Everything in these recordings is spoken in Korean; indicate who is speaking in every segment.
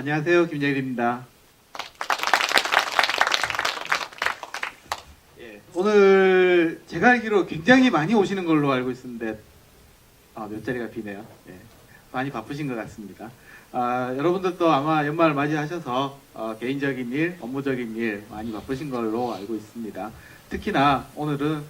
Speaker 1: 안녕하세요. 김재일입니다. 오늘 제가 알기로 굉장히 많이 오시는 걸로 알고 있었는데 몇 자리가 비네요. 많이 바쁘신 것 같습니다. 여러분들도 아마 연말 맞이하셔서 개인적인 일, 업무적인 일 많이 바쁘신 걸로 알고 있습니다. 특히나 오늘은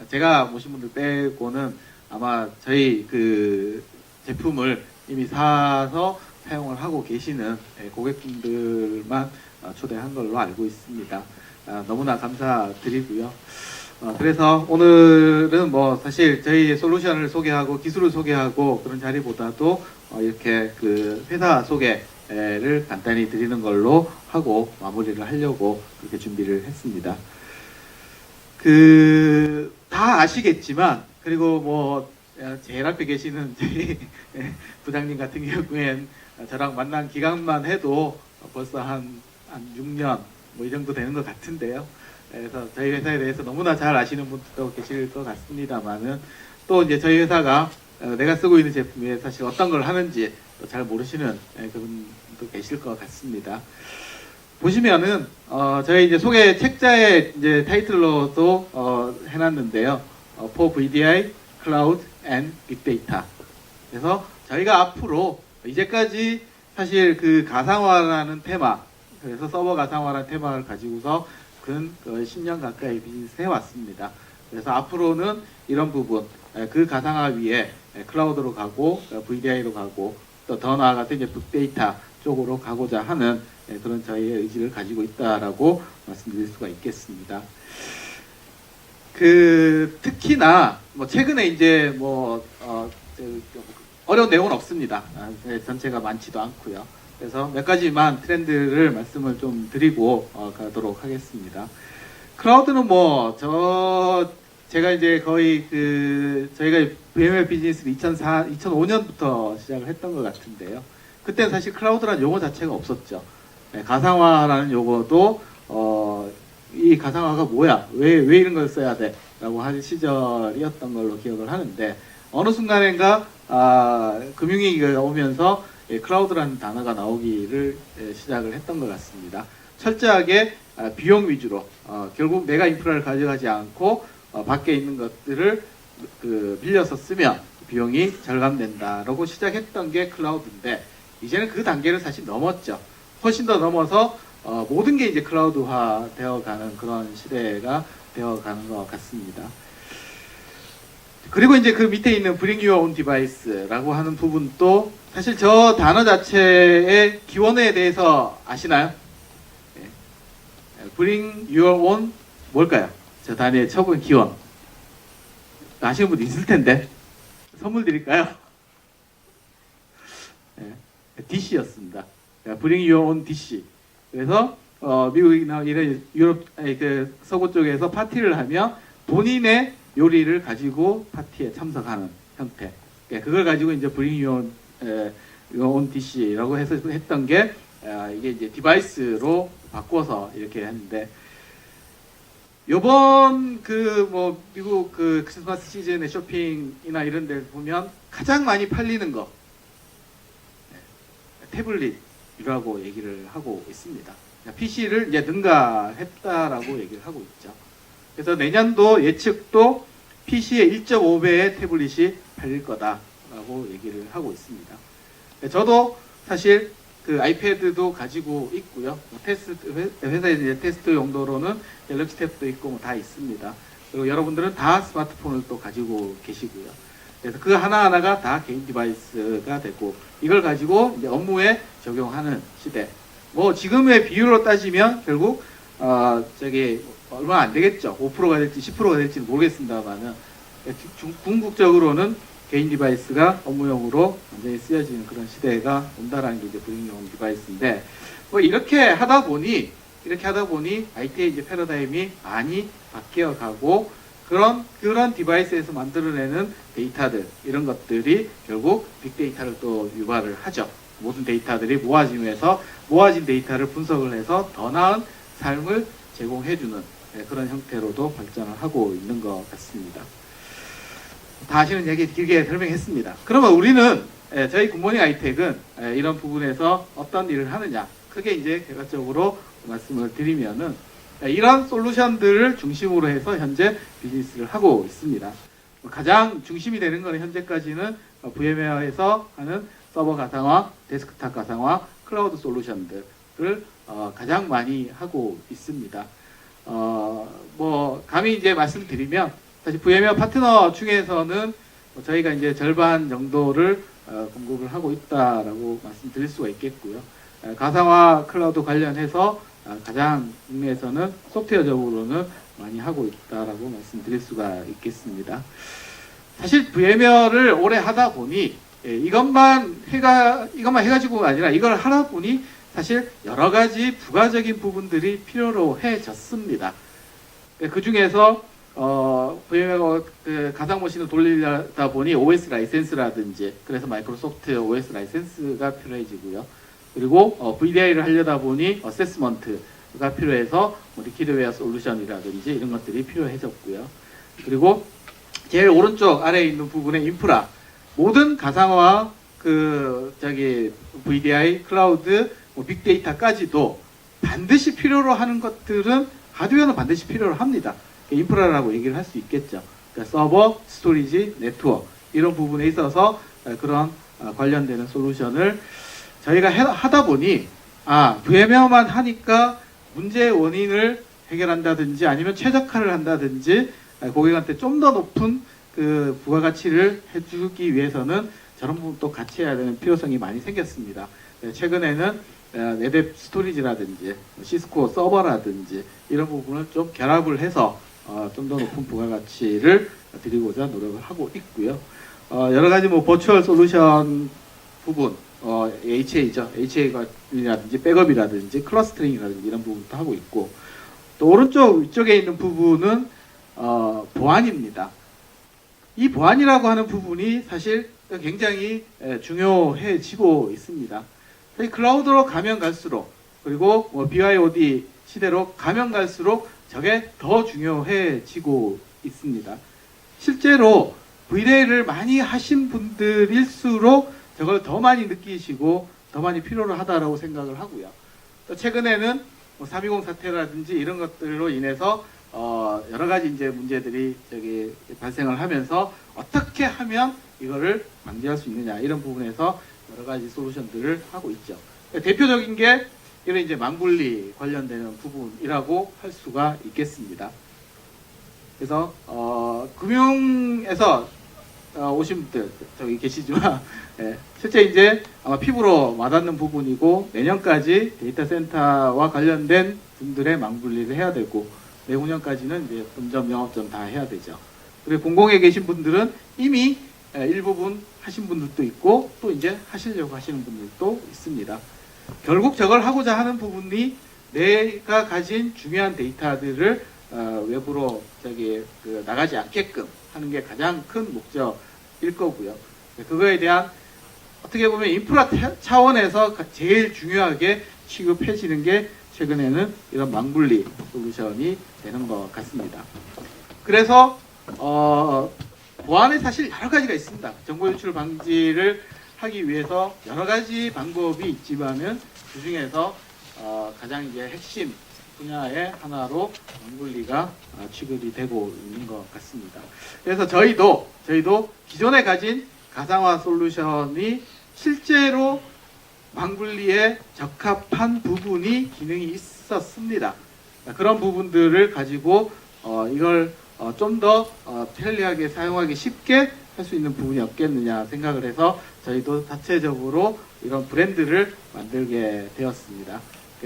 Speaker 1: 제가 모신 분들 빼고는 아마 저희 그 제품을 이미 사서 사용을 하고 계시는 고객분들만 초대한 걸로 알고 있습니다. 너무나 감사드리고요. 그래서 오늘은 사실 저희 솔루션을 소개하고 기술을 소개하고 그런 자리보다도 이렇게 그 회사 소개를 간단히 드리는 걸로 하고 마무리를 하려고 그렇게 준비를 했습니다. 다 아시겠지만, 그리고 제일 앞에 계시는 저희 부장님 같은 경우엔 저랑 만난 기간만 해도 벌써 한 6년 이 정도 되는 것 같은데요. 그래서 저희 회사에 대해서 너무나 잘 아시는 분들도 계실 것 같습니다만은 또 이제 저희 회사가 내가 쓰고 있는 제품이 사실 어떤 걸 하는지 잘 모르시는 그분도 계실 것 같습니다. 보시면은 저희 이제 소개 책자의 이제 타이틀로도 해놨는데요. For VDI, Cloud and Big Data. 그래서 저희가 앞으로 이제까지 사실 그 가상화라는 테마, 그래서 서버 가상화라는 테마를 가지고서 근 10년 가까이 비즈니스 해왔습니다. 그래서 앞으로는 이런 부분, 그 가상화 위에 클라우드로 가고 VDI로 가고 또 더 나아가서 이제 빅데이터 쪽으로 가고자 하는 그런 저희의 의지를 가지고 있다라고 말씀드릴 수가 있겠습니다. 특히나 최근에 이제 어려운 내용은 없습니다. 전체가 많지도 않고요. 그래서 몇 가지만 트렌드를 말씀을 좀 드리고 가도록 하겠습니다. 클라우드는 제가 이제 거의 저희가 VMware 비즈니스를 2005년부터 시작을 했던 것 같은데요. 그때는 사실 클라우드라는 용어 자체가 없었죠. 가상화라는 용어도 이 가상화가 뭐야? 왜 이런 걸 써야 돼? 라고 하는 시절이었던 걸로 기억을 하는데 어느 순간인가 금융위기가 오면서 클라우드라는 단어가 나오기를 시작을 했던 것 같습니다. 철저하게 비용 위주로 결국 내가 인프라를 가져가지 않고 밖에 있는 것들을 빌려서 쓰면 비용이 절감된다라고 시작했던 게 클라우드인데 이제는 그 단계를 사실 넘었죠. 훨씬 더 넘어서 모든 게 이제 클라우드화 되어가는 그런 시대가 되어가는 것 같습니다. 그리고 이제 그 밑에 있는 Bring Your Own Device라고 하는 부분도 사실 저 단어 자체의 기원에 대해서 아시나요? Bring Your Own 뭘까요? 저 단어의 처분 기원 아시는 분 있을 텐데 선물 드릴까요? DC였습니다. Bring Your Own DC. 그래서 미국이나 이런 유럽 서구 쪽에서 파티를 하면 본인의 요리를 가지고 파티에 참석하는 형태. 그걸 가지고 이제 Bring Your Own DC라고 해서 했던 게 이게 이제 디바이스로 바꿔서 이렇게 했는데 요번 미국 크리스마스 시즌의 쇼핑이나 이런 데 보면 가장 많이 팔리는 거 태블릿이라고 얘기를 하고 있습니다. PC를 이제 능가했다라고 얘기를 하고 있죠. 그래서 내년도 예측도 PC의 1.5배의 태블릿이 팔릴 거다라고 얘기를 하고 있습니다. 저도 사실 아이패드도 가지고 있고요. 회사에 이제 테스트 용도로는 갤럭시 탭도 있고 다 있습니다. 그리고 여러분들은 다 스마트폰을 또 가지고 계시고요. 그래서 그 하나하나가 다 개인 디바이스가 되고 이걸 가지고 이제 업무에 적용하는 시대. 지금의 비율로 따지면 결국 얼마 안 되겠죠. 5%가 될지 10%가 될지는 모르겠습니다만은 궁극적으로는 개인 디바이스가 업무용으로 완전히 쓰여지는 그런 시대가 온다라는 게 이제 브링용 디바이스인데 이렇게 하다 보니 IT의 이제 패러다임이 많이 바뀌어 가고 그런 디바이스에서 만들어내는 데이터들 이런 것들이 결국 빅데이터를 또 유발을 하죠. 모든 데이터들이 모아진 데이터를 분석을 해서 더 나은 삶을 제공해주는 그런 형태로도 발전을 하고 있는 것 같습니다. 다 아시는 얘기 길게 설명했습니다. 그러면 우리는 저희 굿모닝 아이텍은 이런 부분에서 어떤 일을 하느냐, 크게 이제 개괄적으로 말씀을 드리면은 이런 솔루션들을 중심으로 해서 현재 비즈니스를 하고 있습니다. 가장 중심이 되는 것은 현재까지는 VMware에서 하는 서버 가상화, 데스크탑 가상화, 클라우드 솔루션들을 가장 많이 하고 있습니다. 뭐 감히 이제 말씀드리면 사실 VMware 파트너 중에서는 저희가 이제 절반 정도를 공급을 하고 있다라고 말씀드릴 수가 있겠고요. 가상화 클라우드 관련해서 가장 국내에서는 소프트웨어적으로는 많이 하고 있다라고 말씀드릴 수가 있겠습니다. 사실 VMware를 오래 하다 보니 이것만 해가지고가 아니라 이걸 하다 보니 사실 여러 가지 부가적인 부분들이 필요로 해졌습니다. 그 중에서 VMware 가상머신을 돌리다 보니 OS 라이센스라든지 그래서 마이크로소프트 OS 라이센스가 필요해지고요. 그리고 VDI를 하려다 보니 어세스먼트가 필요해서 리퀴드웨어 솔루션이라든지 이런 것들이 필요해졌고요. 그리고 제일 오른쪽 아래에 있는 부분의 인프라, 모든 가상화 VDI, 클라우드, 빅데이터까지도 반드시 필요로 하는 것들은 하드웨어는 반드시 필요로 합니다. 인프라라고 얘기를 할 수 있겠죠. 그러니까 서버, 스토리지, 네트워크 이런 부분에 있어서 그런 관련되는 솔루션을 저희가 하다 보니 VMware만 하니까 문제의 원인을 해결한다든지 아니면 최적화를 한다든지 고객한테 좀 더 높은 그 부가가치를 해주기 위해서는 저런 부분도 같이 해야 되는 필요성이 많이 생겼습니다. 최근에는 네뎁 스토리지라든지 시스코 서버라든지 이런 부분을 좀 결합을 해서 좀 더 높은 부가가치를 드리고자 노력을 하고 있고요. 여러 가지 버추얼 솔루션 부분, HA죠. HA라든지 백업이라든지 클러스터링이라든지 이런 부분도 하고 있고, 또 오른쪽 위쪽에 있는 부분은 보안입니다. 이 보안이라고 하는 부분이 사실 굉장히 중요해지고 있습니다. 클라우드로 가면 갈수록, 그리고 BYOD 시대로 가면 갈수록 저게 더 중요해지고 있습니다. 실제로 VDI를 많이 하신 분들일수록 저걸 더 많이 느끼시고 더 많이 필요로 하다라고 생각을 하고요. 또 최근에는 320 사태라든지 이런 것들로 인해서 여러 가지 이제 문제들이 발생을 하면서 어떻게 하면 이거를 방지할 수 있느냐 이런 부분에서 여러 가지 솔루션들을 하고 있죠. 대표적인 게 이런 이제 망분리 관련되는 부분이라고 할 수가 있겠습니다. 그래서 금융에서 오신 분들 저기 계시지만 실제 이제 아마 피부로 와닿는 부분이고, 내년까지 데이터 센터와 관련된 분들의 망분리를 해야 되고 내후년까지는 이제 본점 영업점 다 해야 되죠. 그리고 공공에 계신 분들은 이미 일부분 하신 분들도 있고 또 이제 하시려고 하시는 분들도 있습니다. 결국 저걸 하고자 하는 부분이 내가 가진 중요한 데이터들을 외부로 나가지 않게끔 하는 게 가장 큰 목적일 거고요. 그거에 대한 어떻게 보면 인프라 차원에서 제일 중요하게 취급해지는 게 최근에는 이런 망분리 솔루션이 되는 것 같습니다. 그래서 보안에 사실 여러 가지가 있습니다. 정보 유출 방지를 하기 위해서 여러 가지 방법이 있지만은 그 중에서 가장 이제 핵심 분야의 하나로 망분리가 취급이 되고 있는 것 같습니다. 그래서 저희도 기존에 가진 가상화 솔루션이 실제로 망분리에 적합한 부분이 기능이 있었습니다. 그런 부분들을 가지고 이걸 좀 더 편리하게 사용하기 쉽게 할 수 있는 부분이 없겠느냐 생각을 해서 저희도 자체적으로 이런 브랜드를 만들게 되었습니다.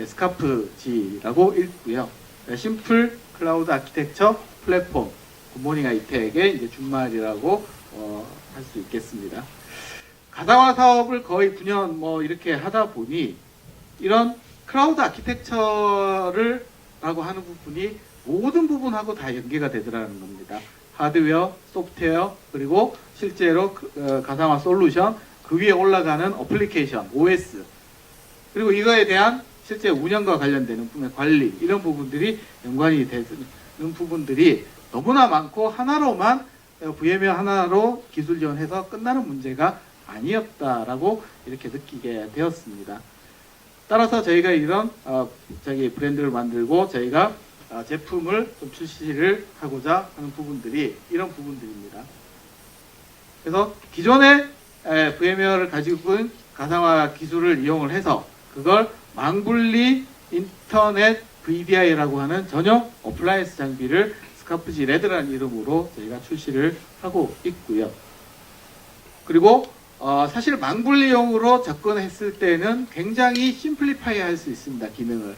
Speaker 1: 스카프지라고 읽고요. 심플 클라우드 아키텍처 플랫폼 굿모닝 아이텍의 이제 준말이라고 할 수 있겠습니다. 가상화 사업을 거의 9년 이렇게 하다 보니 이런 클라우드 아키텍처를 라고 하는 부분이 모든 부분하고 다 연계가 되더라는 겁니다. 하드웨어, 소프트웨어, 그리고 실제로 가상화 솔루션, 그 위에 올라가는 어플리케이션, OS, 그리고 이거에 대한 실제 운영과 관련되는 부분의 관리, 이런 부분들이 연관이 되는 부분들이 너무나 많고 하나로만 VMware 하나로 기술 지원해서 끝나는 문제가 아니었다라고 이렇게 느끼게 되었습니다. 따라서 저희가 이런 브랜드를 만들고 저희가 제품을 좀 출시를 하고자 하는 부분들이 이런 부분들입니다. 그래서 기존의 VMware를 가지고 있는 가상화 기술을 이용을 해서 그걸 망분리 인터넷 VDI라고 하는 전용 어플라이언스 장비를 스카프지 레드라는 이름으로 저희가 출시를 하고 있고요. 그리고 사실 망분리용으로 접근했을 때는 굉장히 심플리파이 할 수 있습니다. 기능을.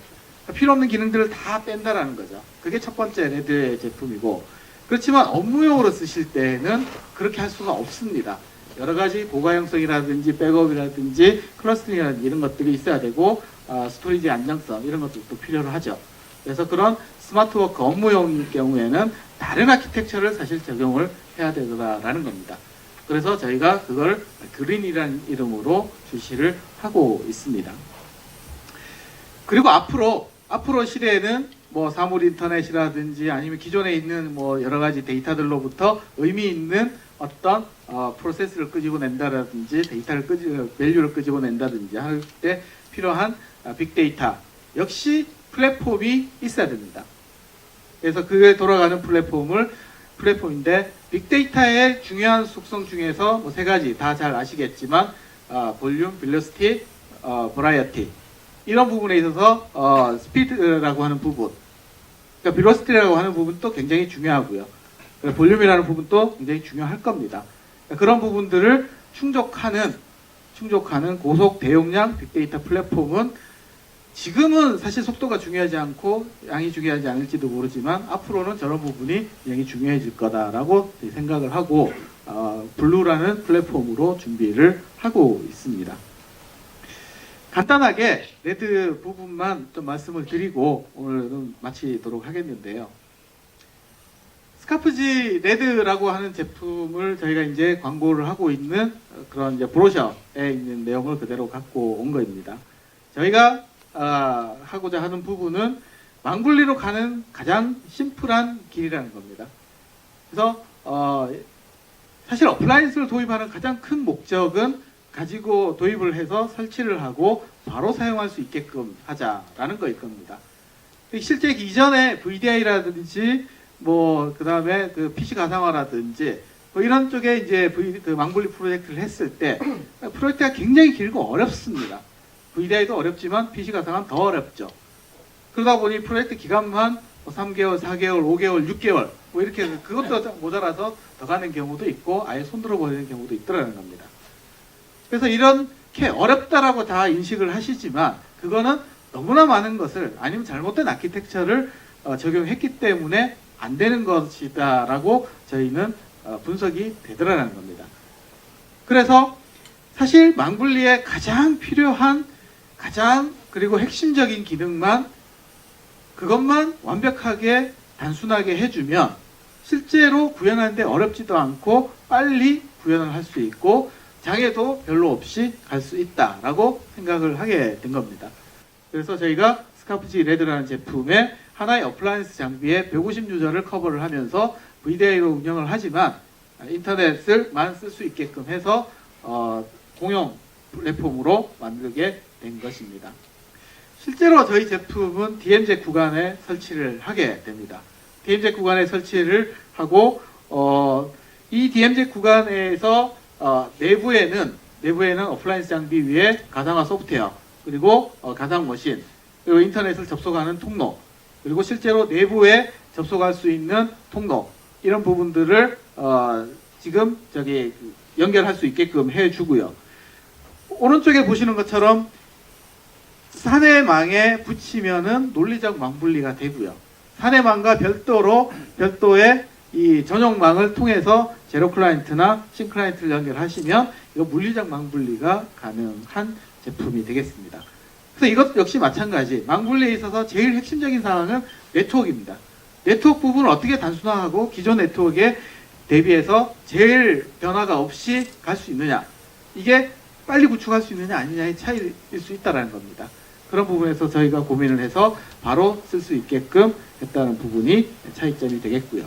Speaker 1: 필요 없는 기능들을 다 뺀다라는 거죠. 그게 첫 번째 레드의 제품이고, 그렇지만 업무용으로 쓰실 때는 그렇게 할 수가 없습니다. 여러 가지 고가형성이라든지 백업이라든지 클러스터링이라든지 이런 것들이 있어야 되고, 스토리지 안정성 이런 것들도 필요로 하죠. 그래서 그런 스마트워크 업무용일 경우에는 다른 아키텍처를 사실 적용을 해야 되더라라는 겁니다. 그래서 저희가 그걸 그린이라는 이름으로 출시를 하고 있습니다. 그리고 앞으로 시대에는 뭐 사물 인터넷이라든지 아니면 기존에 있는 뭐 여러 가지 데이터들로부터 의미 있는 어떤 프로세스를 끄집어낸다라든지 밸류를 끄집어낸다든지 할 때 필요한 빅데이터 역시 플랫폼이 있어야 됩니다. 그래서 그게 돌아가는 플랫폼인데 빅데이터의 중요한 속성 중에서 뭐 세 가지 다 잘 아시겠지만 볼륨, 빌러시티, 버라이어티 이런 부분에 있어서 스피드라고 하는 부분, 그러니까 빌러시티라고 하는 부분도 굉장히 중요하고요. 볼륨이라는 부분도 굉장히 중요할 겁니다. 그런 부분들을 충족하는 고속 대용량 빅데이터 플랫폼은 지금은 사실 속도가 중요하지 않고 양이 중요하지 않을지도 모르지만 앞으로는 저런 부분이 굉장히 중요해질 거다라고 생각을 하고 블루라는 플랫폼으로 준비를 하고 있습니다. 간단하게 레드 부분만 좀 말씀을 드리고 오늘은 마치도록 하겠는데요. 스카프지 레드라고 하는 제품을 저희가 이제 광고를 하고 있는 그런 이제 브로셔에 있는 내용을 그대로 갖고 온 겁니다. 저희가 하고자 하는 부분은 망분리로 가는 가장 심플한 길이라는 겁니다. 그래서 사실 어플라이언스를 도입하는 가장 큰 목적은 가지고 도입을 해서 설치를 하고 바로 사용할 수 있게끔 하자라는 거일 겁니다. 실제 이전에 VDI라든지 그 다음에 그 PC 가상화라든지 뭐 이런 쪽에 이제 그 망분리 프로젝트를 했을 때 프로젝트가 굉장히 길고 어렵습니다. VDI도 어렵지만 PC 가상화는 더 어렵죠. 그러다 보니 프로젝트 기간만 3개월, 4개월, 5개월, 6개월 뭐 이렇게 그것도 모자라서 더 가는 경우도 있고 아예 손들어 버리는 경우도 있더라는 겁니다. 그래서 이렇게 어렵다라고 다 인식을 하시지만 그거는 너무나 많은 것을 아니면 잘못된 아키텍처를 적용했기 때문에 안 되는 것이다라고 저희는 분석이 되더라는 겁니다. 그래서 사실 망분리에 가장 필요한 그리고 핵심적인 기능만 그것만 완벽하게 단순하게 해주면 실제로 구현하는데 어렵지도 않고 빨리 구현을 할 수 있고 장애도 별로 없이 갈 수 있다라고 생각을 하게 된 겁니다. 그래서 저희가 스카프지 레드라는 제품에 하나의 어플라이언스 장비에 150유저를 커버를 하면서 VDI로 운영을 하지만 인터넷을만 쓸 수 있게끔 해서 공용 플랫폼으로 만들게 된 것입니다. 실제로 저희 제품은 DMZ 구간에 설치를 하게 됩니다. DMZ 구간에 설치를 하고 이 DMZ 구간에서 내부에는 어플라이언스 장비 위에 가상화 소프트웨어 그리고 가상 머신 그리고 인터넷을 접속하는 통로 그리고 실제로 내부에 접속할 수 있는 통로 이런 부분들을 지금 연결할 수 있게끔 해주고요. 오른쪽에 보시는 것처럼 사내망에 붙이면은 논리적 망분리가 되고요. 사내망과 별도의 이 전용망을 통해서 제로 클라이언트나 신 클라이언트를 연결하시면 이거 물리적 망분리가 가능한 제품이 되겠습니다. 그래서 이것 역시 마찬가지 망분리에 있어서 제일 핵심적인 사항은 네트워크입니다. 네트워크 부분을 어떻게 단순화하고 기존 네트워크에 대비해서 제일 변화가 없이 갈 수 있느냐 이게 빨리 구축할 수 있느냐 아니냐의 차이일 수 있다는 겁니다. 그런 부분에서 저희가 고민을 해서 바로 쓸 수 있게끔 했다는 부분이 차이점이 되겠고요.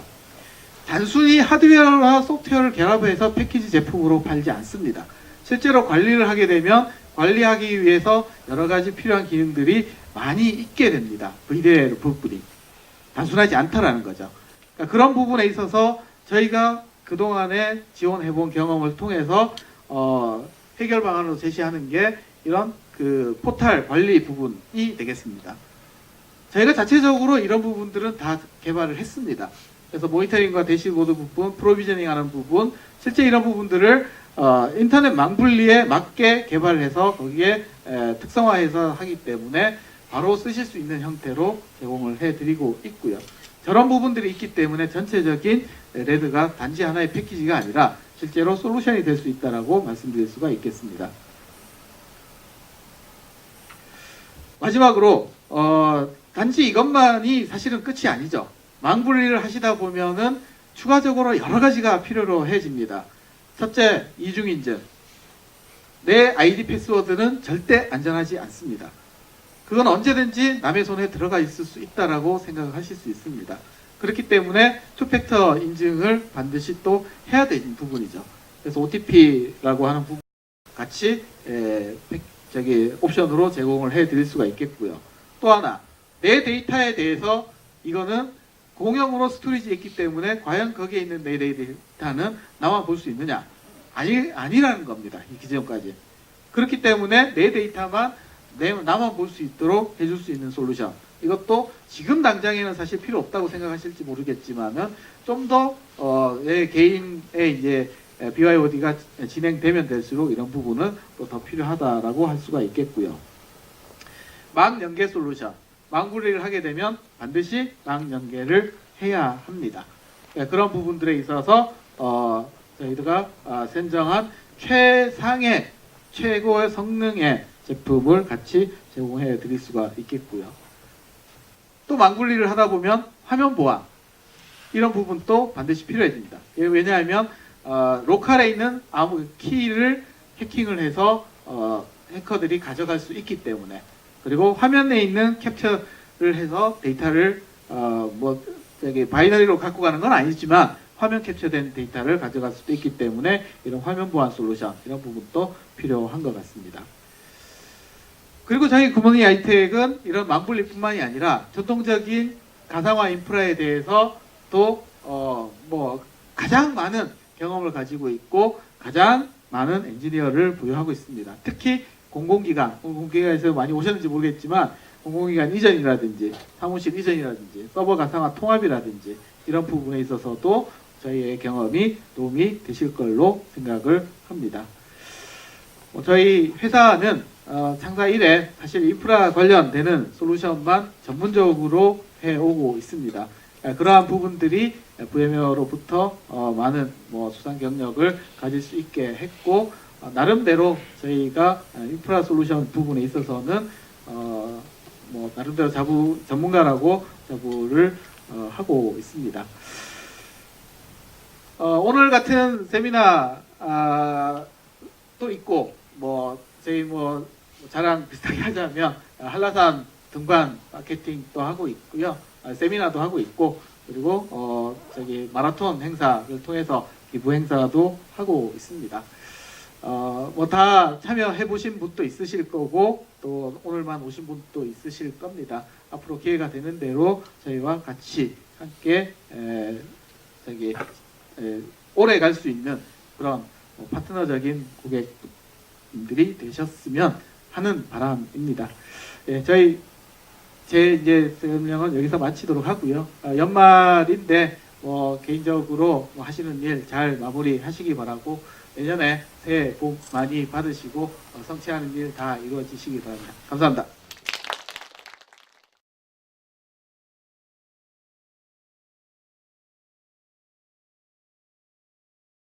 Speaker 1: 단순히 하드웨어와 소프트웨어를 결합해서 패키지 제품으로 팔지 않습니다. 실제로 관리를 하게 되면 관리하기 위해서 여러 가지 필요한 기능들이 많이 있게 됩니다. VDL 부분이 단순하지 않다라는 거죠. 그러니까 그런 부분에 있어서 저희가 그동안에 지원해본 경험을 통해서 해결 방안으로 제시하는 게 이런 그 포탈 관리 부분이 되겠습니다. 저희가 자체적으로 이런 부분들은 다 개발을 했습니다. 그래서 모니터링과 대시보드 부분, 프로비저닝 하는 부분, 실제 이런 부분들을 인터넷 망분리에 맞게 개발을 해서 거기에 특성화해서 하기 때문에 바로 쓰실 수 있는 형태로 제공을 해드리고 있고요. 저런 부분들이 있기 때문에 전체적인 레드가 단지 하나의 패키지가 아니라 실제로 솔루션이 될 수 있다라고 말씀드릴 수가 있겠습니다. 마지막으로 단지 이것만이 사실은 끝이 아니죠. 망분리를 하시다 보면은 추가적으로 여러 가지가 필요로 해집니다. 첫째, 이중인증. 내 아이디 패스워드는 절대 안전하지 않습니다. 그건 언제든지 남의 손에 들어가 있을 수 있다라고 생각하실 수 있습니다. 그렇기 때문에 투팩터 인증을 반드시 또 해야 되는 부분이죠. 그래서 OTP라고 하는 부분 같이 옵션으로 제공을 해드릴 수가 있겠고요. 또 하나, 내 데이터에 대해서 이거는 공용으로 스토리지에 있기 때문에 과연 거기에 있는 내 데이터는 나만 볼 수 있느냐? 아니라는 겁니다. 이 기준까지. 그렇기 때문에 내 데이터만 나만 볼 수 있도록 해줄 수 있는 솔루션. 이것도 지금 당장에는 사실 필요 없다고 생각하실지 모르겠지만은 좀 더 내 개인의 이제 BYOD가 진행되면 될수록 이런 부분은 또 더 필요하다라고 할 수가 있겠고요. 망 연계 솔루션. 망분리를 하게 되면 반드시 망 연계를 해야 합니다. 그런 부분들에 있어서 저희가 선정한 최상의 최고의 성능의 제품을 같이 제공해 드릴 수가 있겠고요. 또 망분리를 하다 보면 화면 보안 이런 부분도 반드시 필요해집니다. 왜냐하면 로컬에 있는 아무 키를 해킹을 해서 해커들이 가져갈 수 있기 때문에, 그리고 화면에 있는 캡처를 해서 데이터를 바이너리로 갖고 가는 건 아니지만 화면 캡처된 데이터를 가져갈 수도 있기 때문에 이런 화면 보안 솔루션 이런 부분도 필요한 것 같습니다. 그리고 저희 굿모닝 아이텍은 이런 망분리뿐만이 아니라 전통적인 가상화 인프라에 대해서 또 가장 많은 경험을 가지고 가장 많은 엔지니어를 보유하고 있습니다. 특히 공공기관에서 많이 오셨는지 모르겠지만 공공기관 이전이라든지 사무실 이전이라든지 서버 가상화 통합이라든지 이런 부분에 있어서도 저희의 경험이 도움이 되실 걸로 생각을 합니다. 저희 회사는 창사 이래 사실 인프라 관련되는 솔루션만 전문적으로 해오고 있습니다. 그러한 부분들이 VM웨어로부터 많은 수상 경력을 가질 수 있게 했고, 나름대로 저희가 인프라 솔루션 부분에 있어서는 나름대로 전문가라고 자부를 하고 있습니다. 오늘 같은 세미나 또 있고, 저희 자랑 비슷하게 하자면 한라산 등반 마케팅도 하고 있고요, 세미나도 하고 있고, 그리고 마라톤 행사를 통해서 기부 행사도 하고 있습니다. 다 참여해 보신 분도 있으실 거고 또 오늘만 오신 분도 있으실 겁니다. 앞으로 기회가 되는 대로 저희와 같이 함께 오래 갈 수 있는 그런 파트너적인 고객님들이 되셨으면 하는 바람입니다. 제 이제 설명은 여기서 마치도록 하고요. 연말인데 개인적으로 하시는 일 잘 마무리하시기 바라고, 내년에 새해 복 많이 받으시고 성취하는 일 다 이루어지시기 바랍니다. 감사합니다.